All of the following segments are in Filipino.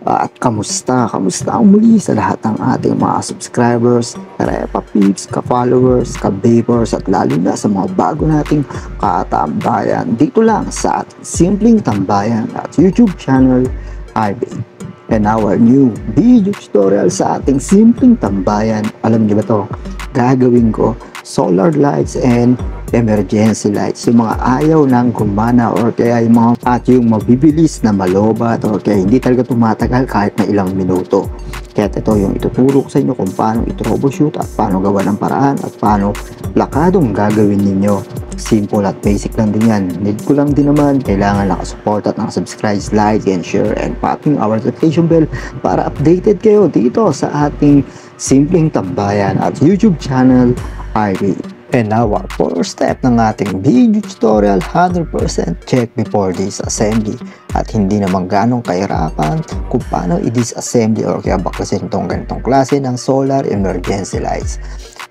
At kamusta? Kamusta ang muli sa lahat ng ating mga subscribers, karepa peeps, ka-followers, ka-vapors at lalo na sa mga bago nating katambayan dito lang sa ating simpleng tambayan at YouTube channel, IB. And our new video tutorial sa ating simpleng tambayan. Alam niyo ba to? Gagawin ko solar lights and emergency lights, yung mga ayaw ng gumana or kaya yung mga at yung mabibilis na malobat or kaya hindi talaga tumatagal kahit na ilang minuto. Kaya ito yung ituturo ko sa inyo kung paano i-troubleshoot at paano gawa ng paraan at paano lakadong gagawin ninyo. Simple at basic lang din yan. Need ko lang din naman kailangan nakasupport at nakasubscribe, like and share and packing our notification bell para updated kayo dito sa ating simpleng tambayan at YouTube channel, IB. And now our first step ng ating video tutorial, 100% check before disassembly. At hindi naman ganong kahirapan kung paano i-disassembly or kaya baklasin itong ganitong klase ng solar emergency lights.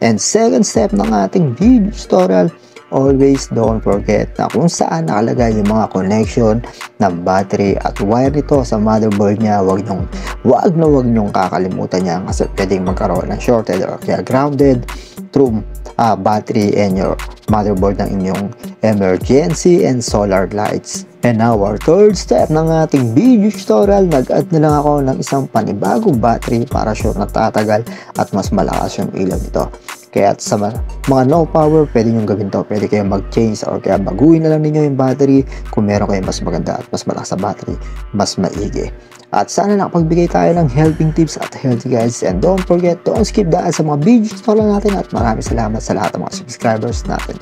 And second step ng ating video tutorial, always don't forget na kung saan nakalagay yung mga connection ng battery at wire nito sa motherboard niya. Wag nyong kakalimutan niya kasi pwedeng magkaroon ng shorted or kaya grounded through battery and your motherboard ng inyong emergency and solar lights. And now our third step ng ating video tutorial, nag-add na lang ako ng isang panibagong battery para sure na tatagal at mas malakas yung ilaw nito. Kaya sa mga no power, pwede nyo gawin to. Pwede kayo mag-change or kaya baguhin na lang ninyo yung battery. Kung meron kayo mas maganda at mas malakas sa battery, mas maigi. At sana nakapagbigay tayo ng helping tips at healthy guys. And don't forget, don't skip dahil sa mga video tutorial natin at maraming salamat sa lahat ng mga subscribers natin.